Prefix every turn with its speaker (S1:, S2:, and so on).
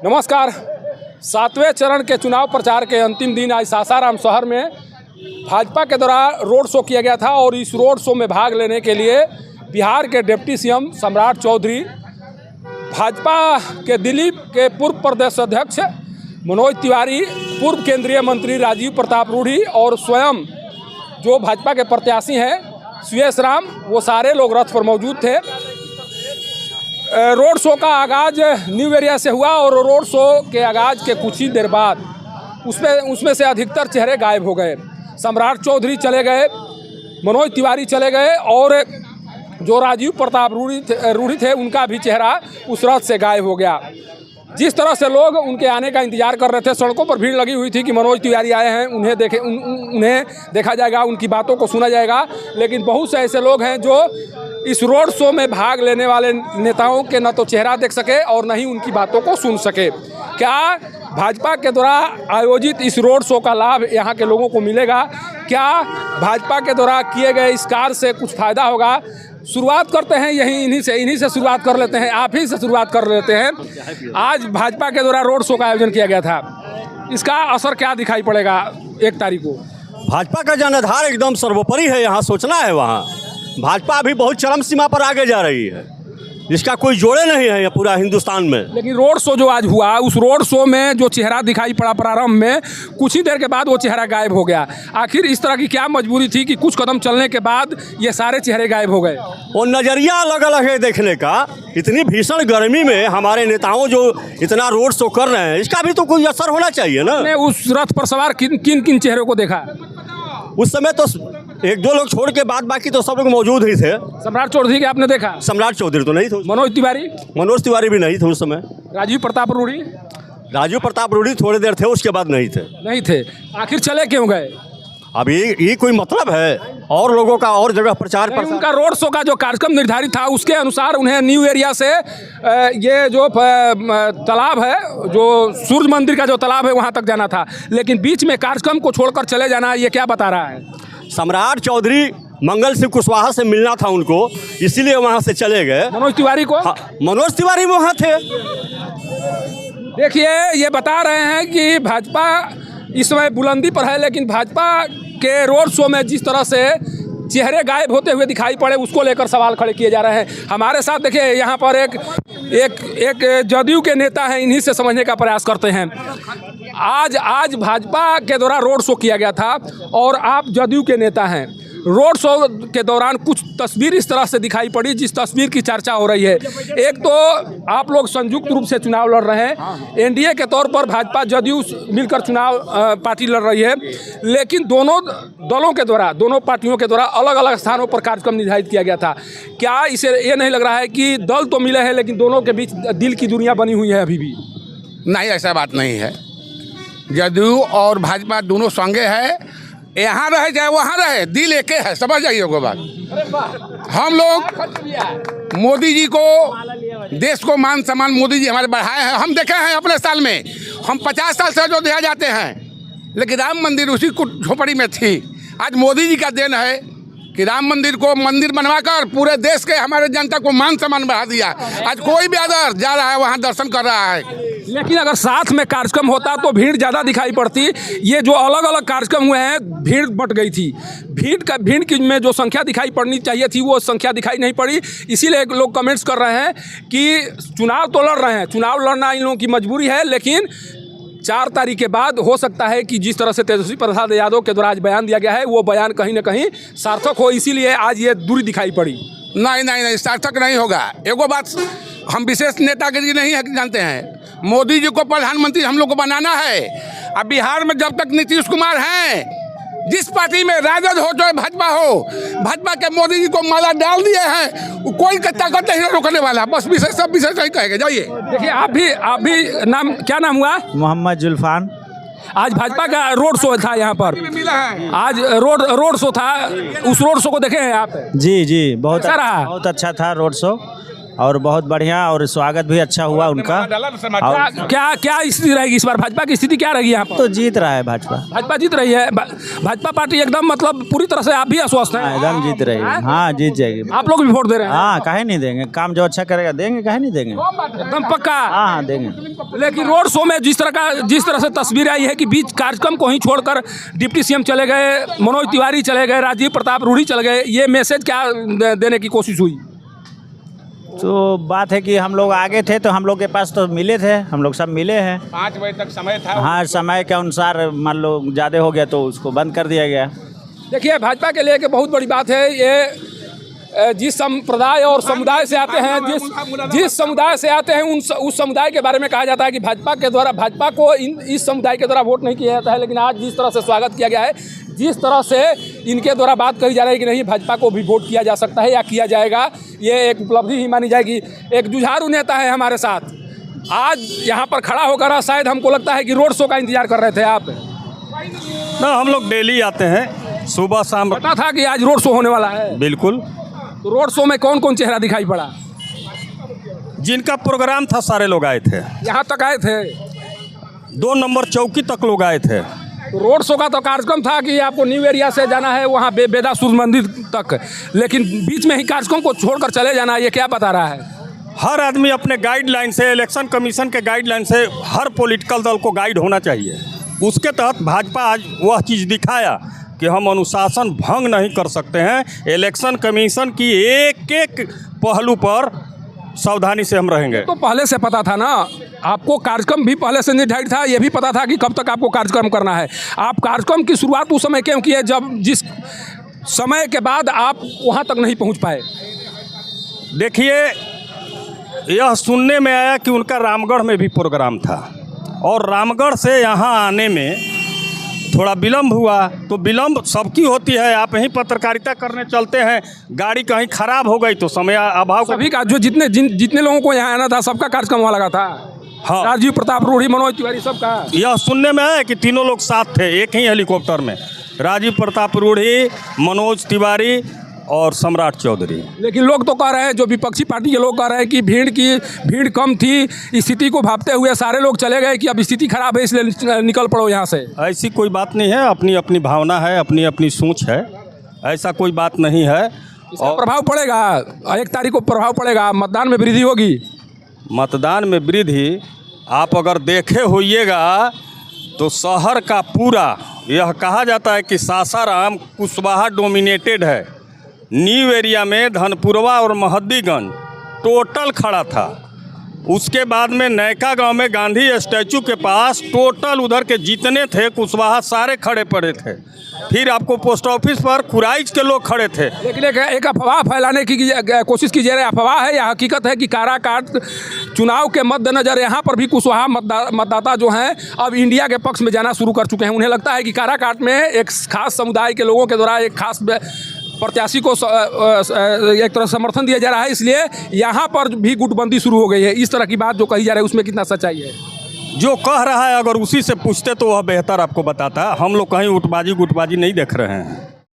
S1: नमस्कार। 7वें चरण के चुनाव प्रचार के अंतिम दिन आज सासाराम शहर में भाजपा के द्वारा रोड शो किया गया था और इस रोड शो में भाग लेने के लिए बिहार के डिप्टी सीएम सम्राट चौधरी, भाजपा के दिल्ली के पूर्व प्रदेश अध्यक्ष मनोज तिवारी, पूर्व केंद्रीय मंत्री राजीव प्रताप रूढ़ी और स्वयं जो भाजपा के प्रत्याशी हैं सुयेश राम, वो सारे लोग रथ पर मौजूद थे। रोड शो का आगाज़ न्यू एरिया से हुआ और रोड शो के आगाज़ के कुछ ही देर बाद उसमें से अधिकतर चेहरे गायब हो गए। सम्राट चौधरी चले गए, मनोज तिवारी चले गए और जो राजीव प्रताप रूढ़ी थे उनका भी चेहरा उस रथ से गायब हो गया। जिस तरह से लोग उनके आने का इंतजार कर रहे थे, सड़कों पर भीड़ लगी हुई थी कि मनोज तिवारी आए हैं, उन्हें देखा जाएगा, उनकी बातों को सुना जाएगा। लेकिन बहुत से ऐसे लोग हैं जो इस रोड शो में भाग लेने वाले नेताओं के न तो चेहरा देख सके और न ही उनकी बातों को सुन सके। क्या भाजपा के द्वारा आयोजित इस रोड शो का लाभ यहाँ के लोगों को मिलेगा? क्या भाजपा के द्वारा किए गए इस कार्य से कुछ फ़ायदा होगा? शुरुआत करते हैं इन्हीं से शुरुआत कर लेते हैं, आप ही से शुरुआत कर लेते हैं। आज भाजपा के द्वारा रोड शो का आयोजन किया गया था, इसका असर क्या दिखाई पड़ेगा 1 तारीख को?
S2: भाजपा का जनाधार एकदम सर्वोपरि है, यहाँ सोचना है। वहाँ भाजपा अभी बहुत चरम सीमा पर आगे जा रही है, जिसका कोई जोड़े नहीं है पूरा हिंदुस्तान में।
S1: लेकिन रोड शो जो आज हुआ, उस रोड शो में जो चेहरा दिखाई पड़ा प्रारंभ में, कुछ ही देर के बाद वो चेहरा गायब हो गया। आखिर इस तरह की क्या मजबूरी थी कि कुछ कदम चलने के बाद ये सारे चेहरे गायब हो गए?
S2: वो नज़रिया अलग अलग है देखने का। इतनी भीषण गर्मी में हमारे नेताओं जो इतना रोड शो कर रहे हैं, इसका भी तो कोई असर होना चाहिए ना।
S1: उस रथ पर सवार किन चेहरों को देखा?
S2: उस समय तो 1-2 लोग छोड़ के बाकी तो सब लोग मौजूद ही थे।
S1: सम्राट चौधरी के आपने देखा?
S2: सम्राट चौधरी तो नहीं थे।
S1: मनोज तिवारी
S2: भी नहीं थे उस समय।
S1: राजीव प्रताप
S2: रूढ़ी थोड़ी देर थे, उसके बाद नहीं थे।
S1: आखिर चले क्यों गए?
S2: अब ये कोई मतलब है? और लोगों का और जगह प्रचार
S1: उनका रोड शो का जो कार्यक्रम निर्धारित था उसके अनुसार उन्हें न्यू एरिया से ये जो तालाब है, जो सूर्य मंदिर का जो तालाब है, वहाँ तक जाना था। लेकिन बीच में कार्यक्रम को छोड़कर चले जाना, ये क्या बता रहा है?
S2: सम्राट चौधरी मंगल सिंह कुशवाहा से मिलना था उनको, इसीलिए वहाँ से चले गए।
S1: मनोज तिवारी को?
S2: हाँ, मनोज तिवारी वहाँ थे।
S1: देखिए, ये बता रहे हैं कि भाजपा इस समय बुलंदी पर है, लेकिन भाजपा के रोड शो में जिस तरह से चेहरे गायब होते हुए दिखाई पड़े, उसको लेकर सवाल खड़े किए जा रहे हैं। हमारे साथ देखिए यहाँ पर एक जदयू के नेता हैं, इन्हीं से समझने का प्रयास करते हैं। आज भाजपा के द्वारा रोड शो किया गया था और आप जदयू के नेता हैं। रोड शो के दौरान कुछ तस्वीर इस तरह से दिखाई पड़ी जिस तस्वीर की चर्चा हो रही है। एक तो आप लोग संयुक्त रूप से चुनाव लड़ रहे हैं, एनडीए के तौर पर भाजपा जदयू मिलकर चुनाव पार्टी लड़ रही है, लेकिन दोनों दलों के द्वारा, दोनों पार्टियों के द्वारा अलग अलग स्थानों पर कार्यक्रम निर्धारित किया गया था। क्या इसे ये नहीं लग रहा है कि दल तो मिले हैं लेकिन दोनों के बीच दिल की दुनिया बनी हुई है अभी भी?
S3: नहीं, ऐसा बात नहीं है। जदयू और भाजपा दोनों संगे है, यहाँ रहे चाहे वहाँ रहे, दिल एक है, समझ जाइए वो बात। हम लोग मोदी जी को, देश को मान सम्मान मोदी जी हमारे बढ़ाए हैं। हम देखे हैं अपने साल में, हम 50 साल से अयोध्या जाते हैं, लेकिन राम मंदिर उसी झोपड़ी में थी। आज मोदी जी का देन है कि राम मंदिर को मंदिर बनवाकर पूरे देश के हमारे जनता को मान सम्मान बढ़ा दिया। आज कोई भी अदर जा रहा है वहाँ दर्शन कर रहा है।
S1: लेकिन अगर साथ में कार्यक्रम होता तो भीड़ ज़्यादा दिखाई पड़ती। ये जो अलग अलग कार्यक्रम हुए हैं, भीड़ बढ़ गई थी। भीड़ की में जो संख्या दिखाई पड़नी चाहिए थी वो संख्या दिखाई नहीं पड़ी। इसीलिए लोग कमेंट्स कर रहे हैं कि चुनाव तो लड़ रहे हैं, चुनाव लड़ना इन लोगों की मजबूरी है, लेकिन 4 तारीख के बाद हो सकता है कि जिस तरह से तेजस्वी प्रसाद यादव के द्वारा आज बयान दिया गया है, वो बयान कहीं ना कहीं सार्थक हो, इसीलिए आज ये दूरी दिखाई पड़ी।
S3: नहीं, सार्थक नहीं होगा। एगो बात हम विशेष नेतागिरी नहीं है, जानते हैं मोदी जी को प्रधानमंत्री हम लोग को बनाना है। अब बिहार में जब तक नीतीश कुमार हैं, जिस पार्टी में राजद हो चाहे भाजपा हो, भाजपा के मोदी जी को माला डाल दिए हैं, कोई ताकत नहीं रोकने वाला। बस सब विषय सही कहेगा। जाइए,
S1: देखिए आप भी नाम, क्या नाम हुआ?
S4: मोहम्मद जुल्फान।
S1: आज भाजपा का रोड शो था यहाँ पर, आज रोड शो था। उस रोड शो को देखे हैं आप?
S4: जी, बहुत
S1: अच्छा रहा?
S4: बहुत अच्छा था रोड शो। और बहुत बढ़िया और स्वागत भी अच्छा हुआ उनका। और
S1: क्या स्थिति रहेगी इस बार? भाजपा की स्थिति क्या रहेगी यहाँ पर?
S4: तो जीत रहा है भाजपा।
S1: भाजपा जीत रही है। भाजपा पार्टी एकदम मतलब पूरी तरह से आप भी आश्वस्त हैं?
S4: एकदम जीत रही है। हाँ, जीत जाएगी।
S1: आप लोग भी वोट दे रहे हैं?
S4: हाँ, काहे नहीं देंगे, काम जो अच्छा करेगा देंगे, काहे नहीं देंगे,
S1: एकदम पक्का।
S4: हाँ देंगे।
S1: लेकिन रोड शो में जिस तरह से तस्वीर आई है कि बीच कार्यक्रम को ही छोड़कर डिप्टी सीएम चले गए, मनोज तिवारी चले गए, राजीव प्रताप रूढ़ी चले गए, ये मैसेज क्या देने की कोशिश हुई?
S4: तो बात है कि हम लोग आगे थे तो हम लोग के पास तो मिले थे, हम लोग सब मिले हैं।
S3: 5 बजे तक समय था।
S4: हाँ, समय के अनुसार मान लो ज़्यादा हो गया तो उसको बंद कर दिया गया।
S1: देखिए, भाजपा के लिए बहुत बड़ी बात है ये, जिस संप्रदाय और समुदाय से आते हैं, जिस समुदाय से आते हैं उस समुदाय के बारे में कहा जाता है कि भाजपा को इस समुदाय के द्वारा वोट नहीं किया जाता है। लेकिन आज जिस तरह से स्वागत किया गया है, जिस तरह से इनके द्वारा बात कही जा रही है कि नहीं भाजपा को भी वोट किया जा सकता है या किया जाएगा, ये एक उपलब्धि ही मानी जाएगी। एक जुझारू नेता है हमारे साथ, आज यहाँ पर खड़ा होकर शायद हमको लगता है कि रोड शो का इंतजार कर रहे थे आप।
S5: ना, हम लोग डेली आते हैं, सुबह शाम।
S1: पता था कि आज रोड शो होने वाला है?
S5: बिल्कुल।
S1: तो रोड शो में कौन कौन चेहरा दिखाई पड़ा?
S5: जिनका प्रोग्राम था सारे लोग आए थे।
S1: यहाँ तक आए थे?
S5: 2 नंबर चौकी तक लोग आए थे।
S1: तो रोड शो का तो कार्यक्रम था कि आपको न्यू एरिया से जाना है वहाँ बेदा सूर्य मंदिर तक, लेकिन बीच में ही कार्यक्रम को छोड़कर चले जाना, ये क्या बता रहा है?
S5: हर आदमी अपने गाइडलाइन से, इलेक्शन कमीशन के गाइडलाइन से हर पॉलिटिकल दल को गाइड होना चाहिए। उसके तहत भाजपा आज वह चीज़ दिखाया कि हम अनुशासन भंग नहीं कर सकते हैं। इलेक्शन कमीशन की एक पहलू पर सावधानी से हम रहेंगे।
S1: तो पहले से पता था ना, आपको कार्यक्रम भी पहले से निर्धारित था, ये भी पता था कि कब तक आपको कार्यक्रम करना है। आप कार्यक्रम की शुरुआत उस समय क्यों किए जब जिस समय के बाद आप वहाँ तक नहीं पहुँच पाए?
S5: देखिए, यह सुनने में आया कि उनका रामगढ़ में भी प्रोग्राम था और रामगढ़ से यहाँ आने में थोड़ा विलम्ब हुआ। तो विलम्ब सबकी होती है, आप यहीं पत्रकारिता करने चलते हैं, गाड़ी कहीं खराब हो गई तो समय अभाव
S1: सभी का जो जितने लोगों को यहाँ आना था सबका कार्यक्रम वहाँ लगा था।
S5: हाँ,
S1: राजीव प्रताप रूढ़ी, मनोज तिवारी, सबका।
S5: यह सुनने में आया कि तीनों लोग साथ थे एक ही हेलीकॉप्टर में, राजीव प्रताप रूढ़ी, मनोज तिवारी और सम्राट चौधरी।
S1: लेकिन लोग तो कह रहे हैं, जो विपक्षी पार्टी के लोग कह रहे हैं कि भीड़ कम थी, स्थिति को भांपते हुए सारे लोग चले गए कि अब स्थिति खराब है इसलिए निकल पड़ो यहाँ से।
S5: ऐसी कोई बात नहीं है, अपनी अपनी भावना है, अपनी अपनी सोच है, ऐसा कोई बात नहीं है।
S1: और प्रभाव पड़ेगा, 1 तारीख को प्रभाव पड़ेगा, मतदान में वृद्धि होगी।
S5: मतदान में वृद्धि आप अगर देखे होइएगा तो शहर का पूरा, यह कहा जाता है कि सासाराम कुशवाहा डोमिनेटेड है। न्यू एरिया में धनपुरवा और महद्दीगंज टोटल खड़ा था। उसके बाद में नयका गांव में गांधी स्टैचू के पास टोटल उधर के जितने थे कुशवाहा सारे खड़े पड़े थे। फिर आपको पोस्ट ऑफिस पर खुराइच के लोग खड़े थे।
S1: लेकिन एक अफवाह फैलाने की कोशिश की जा रही है। अफवाह है या हकीकत है कि काराकाट चुनाव के मद्देनजर यहाँ पर भी कुशवाहा मतदाता जो हैं अब इंडिया के पक्ष में जाना शुरू कर चुके हैं? उन्हें लगता है कि काराकाट में एक खास समुदाय के लोगों के द्वारा एक खास प्रत्याशी को एक तरह समर्थन दिया जा रहा है, इसलिए यहाँ पर भी गुटबंदी शुरू हो गई है। इस तरह की बात जो कही जा रही है उसमें कितना सच्चाई है?
S5: जो कह रहा है अगर उसी से पूछते तो वह बेहतर आपको बताता। हम लोग कहीं गुटबाजी नहीं देख रहे हैं।